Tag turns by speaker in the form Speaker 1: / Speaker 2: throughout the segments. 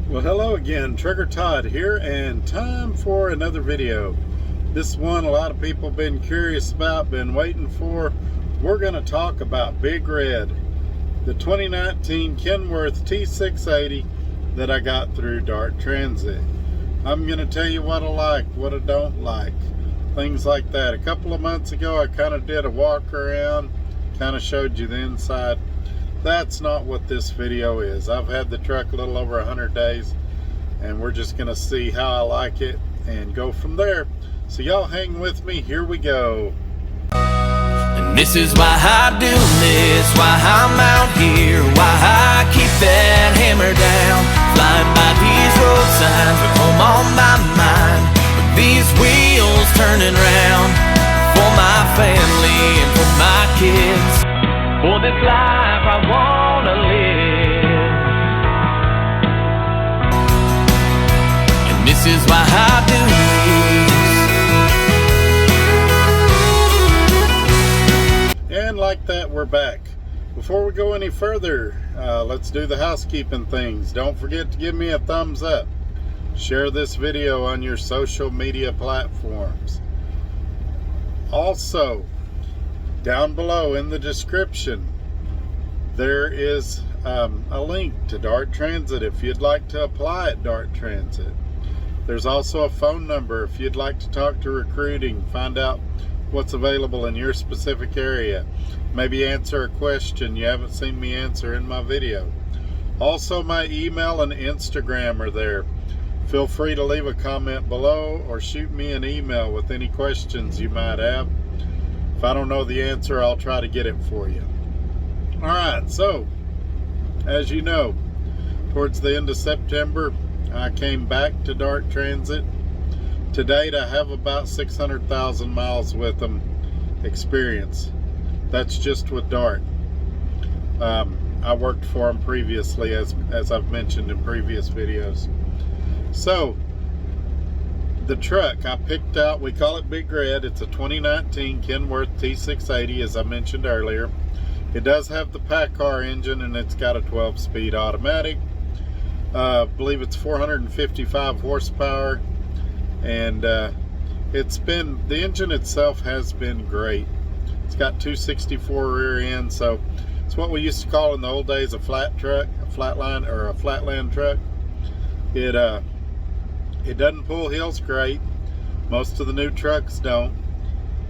Speaker 1: Well, hello again, Trigger Todd here, and time for another video. This one a lot of people been curious about, been waiting for. We're going to talk about Big Red, the 2019 Kenworth T680 that I got through Dart Transit. I'm going to tell you what I like, what I don't like, things like that. A couple of months ago I kind of did a walk around, kind of showed you the inside. That's not what this video is. I've had the truck a little over 100 days, and we're just gonna see how I like it and go from there. So y'all hang with me, here we go.
Speaker 2: And this is why I do this, why I'm out here, why I keep that hammer down. Flying by these road signs with home on my mind, with these wheels turning round. For my family and for my kids, for this life I wanna live. And this is why I do this.
Speaker 1: And like that, we're back. Before we go any further, let's do the housekeeping things. Don't forget to give me a thumbs up. Share this video on your social media platforms. Also, down below in the description, there is a link to Dart Transit if you'd like to apply at Dart Transit. There's also a phone number if you'd like to talk to recruiting, find out what's available in your specific area, maybe answer a question you haven't seen me answer in my video. Also, my email and Instagram are there. Feel free to leave a comment below or shoot me an email with any questions you might have. If I don't know the answer, I'll try to get it for you. Alright, so, as you know, towards the end of September, I came back to Dart Transit. To date, I have about 600,000 miles with them experience. That's just with Dart. I worked for them previously, as I've mentioned in previous videos. So, the truck I picked out, we call it Big Red. It's a 2019 Kenworth T680, as I mentioned earlier. It does have the PACCAR engine, and it's got a 12-speed automatic. I believe it's 455 horsepower, and the engine itself has been great. It's got 264 rear end, so it's what we used to call in the old days a flat truck, a flatline or a flatland truck. It doesn't pull hills great. Most of the new trucks don't.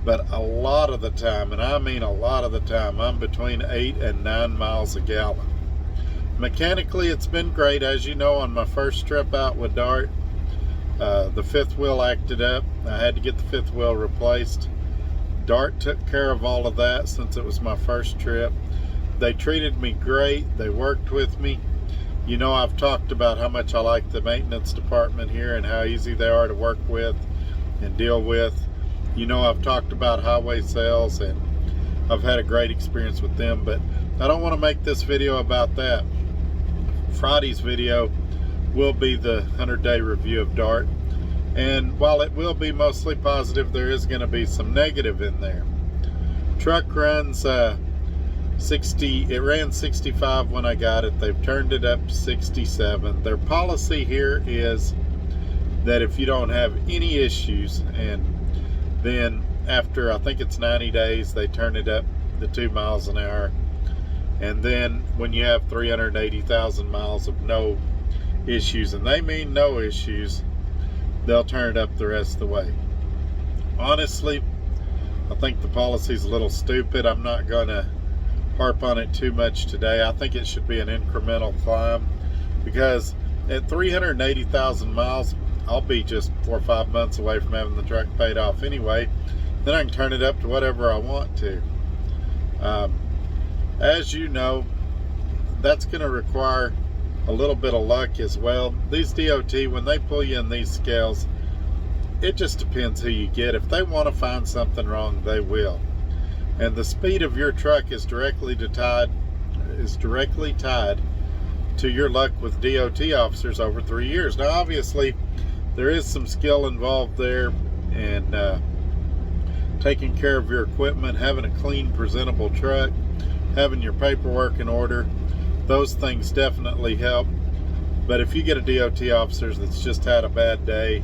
Speaker 1: But a lot of the time, and I mean a lot of the time, I'm between 8 and 9 miles a gallon. Mechanically, it's been great. As you know, on my first trip out with Dart, the fifth wheel acted up. I had to get the fifth wheel replaced. Dart took care of all of that since it was my first trip. They treated me great. They worked with me. You know, I've talked about how much I like the maintenance department here and how easy they are to work with and deal with. You know, I've talked about highway sales, and I've had a great experience with them, but I don't want to make this video about that. Friday's video will be the 100-day review of Dart, and while it will be mostly positive, there is going to be some negative in there. Truck runs it ran 65 when I got it. They've turned it up to 67. Their policy here is that if you don't have any issues, and then after I think it's 90 days, they turn it up to 2 miles an hour. And then when you have 380,000 miles of no issues, and they mean no issues, they'll turn it up the rest of the way. Honestly, I think the policy's a little stupid. I'm not going to harp on it too much today. I think it should be an incremental climb, because at 380,000 miles, I'll be just 4 or 5 months away from having the truck paid off anyway. Then I can turn it up to whatever I want to. As you know, that's going to require a little bit of luck as well. These DOT, when they pull you in these scales, it just depends who you get. If they want to find something wrong, they will. And the speed of your truck is directly tied to your luck with DOT officers over 3 years. Now, obviously, there is some skill involved there, and taking care of your equipment, having a clean, presentable truck, having your paperwork in order. Those things definitely help. But if you get a DOT officer that's just had a bad day,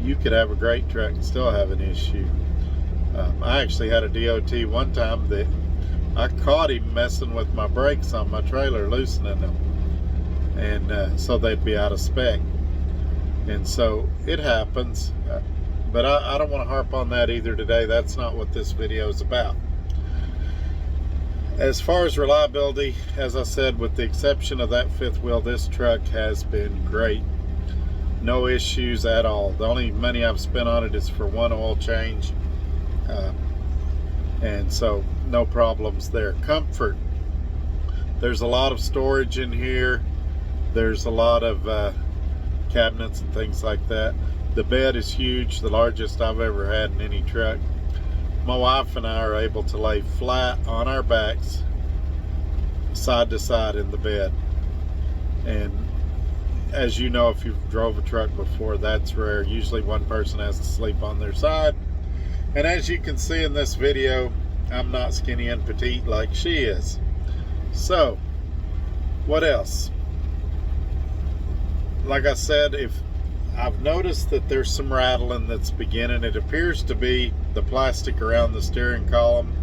Speaker 1: you could have a great truck and still have an issue. I actually had a DOT one time that I caught him messing with my brakes on my trailer, loosening them, and so they'd be out of spec. And so it happens, but I don't want to harp on that either today. That's not what this video is about. As far as reliability, as I said, with the exception of that fifth wheel, this truck has been great. No issues at all. The only money I've spent on it is for one oil change, and so no problems there. Comfort, there's a lot of storage in here. There's a lot of cabinets and things like that. The bed is huge, the largest I've ever had in any truck. My wife and I are able to lay flat on our backs, side to side in the bed. And as you know, if you've drove a truck before, that's rare. Usually one person has to sleep on their side. And as you can see in this video, I'm not skinny and petite like she is. So, what else? Like I said, if I've noticed that there's some rattling that's beginning. It appears to be the plastic around the steering column.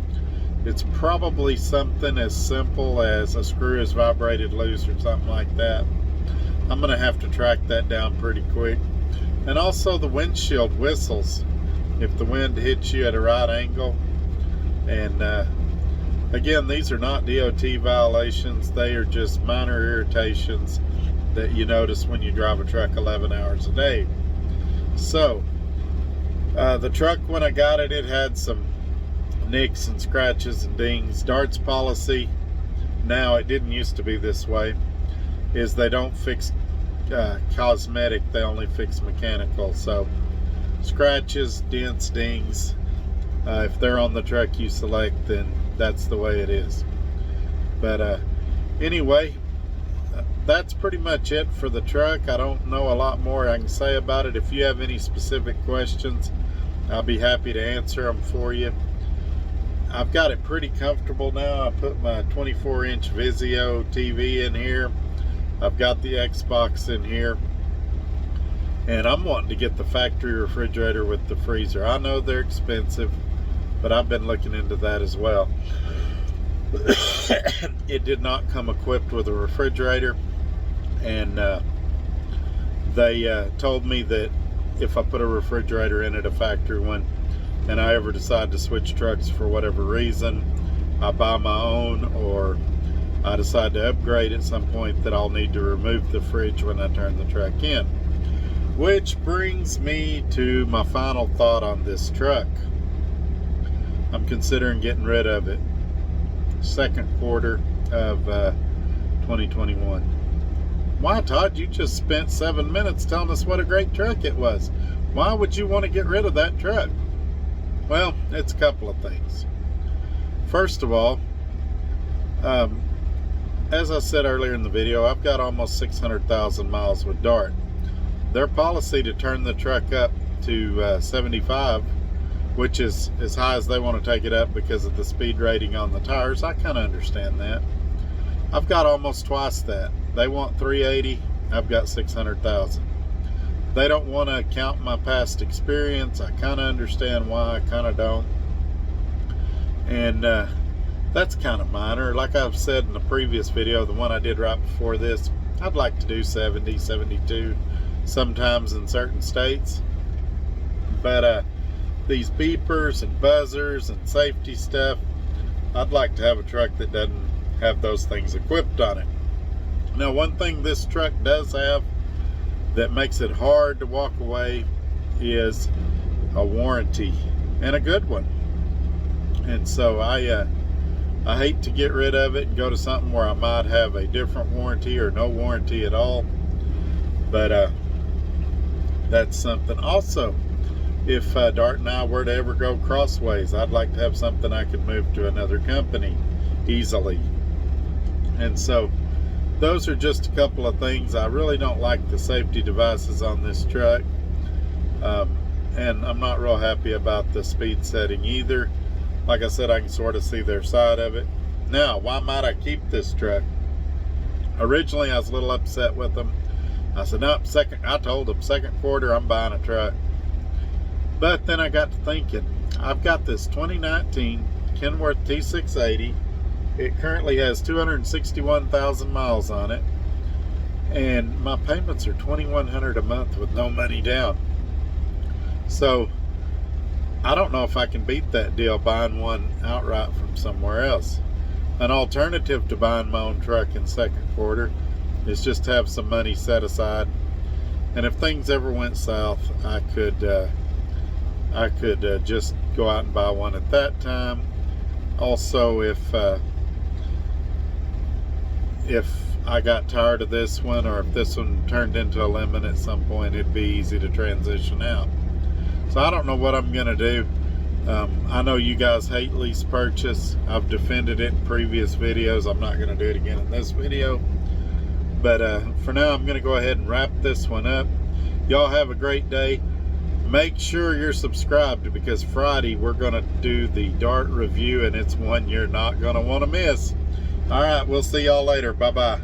Speaker 1: It's probably something as simple as a screw is vibrated loose or something like that. I'm going to have to track that down pretty quick. And also the windshield whistles if the wind hits you at a right angle. And again, these are not DOT violations. They are just minor irritations that you notice when you drive a truck 11 hours a day. So the truck, when I got it, it had some nicks and scratches and dings. Dart's policy now, it didn't used to be this way, is they don't fix cosmetic, they only fix mechanical. So scratches, dents, dings, if they're on the truck you select, then that's the way it is. But anyway, that's pretty much it for the truck. I don't know a lot more I can say about it. If you have any specific questions, I'll be happy to answer them for you. I've got it pretty comfortable now. I put my 24-inch Vizio TV in here. I've got the Xbox in here. And I'm wanting to get the factory refrigerator with the freezer. I know they're expensive, but I've been looking into that as well. It did not come equipped with a refrigerator, and they told me that if I put a refrigerator in it, a factory one, and I ever decide to switch trucks for whatever reason, I buy my own, or I decide to upgrade at some point, that I'll need to remove the fridge when I turn the truck in. Which brings me to my final thought on this truck. I'm considering getting rid of it second quarter of 2021. Why, Todd? You just spent 7 minutes telling us what a great truck it was. Why would you want to get rid of that truck? Well, it's a couple of things. First of all, as I said earlier in the video, I've got almost 600,000 miles with Dart. Their policy to turn the truck up to 75, which is as high as they want to take it up because of the speed rating on the tires, I kind of understand that. I've got almost twice that. They want 380, I've got 600,000. They don't want to count my past experience. I kind of understand why, I kind of don't. And that's kind of minor. Like I've said in the previous video, the one I did right before this, I'd like to do 70, 72 sometimes in certain states. But these beepers and buzzers and safety stuff, I'd like to have a truck that doesn't have those things equipped on it. Now, one thing this truck does have that makes it hard to walk away is a warranty, and a good one. And so I hate to get rid of it and go to something where I might have a different warranty or no warranty at all. But that's something. Also, if Dart and I were to ever go crossways, I'd like to have something I could move to another company easily. And so those are just a couple of things. I really don't like the safety devices on this truck, and I'm not real happy about the speed setting either. Like I said, I can sort of see their side of it. Now, why might I keep this truck? originally I was a little upset with them. I said, nope, I told them second quarter I'm buying a truck. But then I got to thinking, I've got this 2019 Kenworth T680. It currently has 261,000 miles on it, and my payments are $2,100 a month with no money down. So I don't know if I can beat that deal buying one outright from somewhere else. An alternative to buying my own truck in second quarter is just have some money set aside, and if things ever went south, I could just go out and buy one at that time. Also, if I got tired of this one, or if this one turned into a lemon at some point, it'd be easy to transition out. So I don't know what I'm gonna do. I know you guys hate lease purchase. I've defended it in previous videos. I'm not gonna do it again in this video. But for now, I'm gonna go ahead and wrap this one up. Y'all have a great day. Make sure you're subscribed, because Friday we're gonna do the Dart review, and it's one you're not gonna wanna miss. All right, we'll see y'all later. Bye-bye.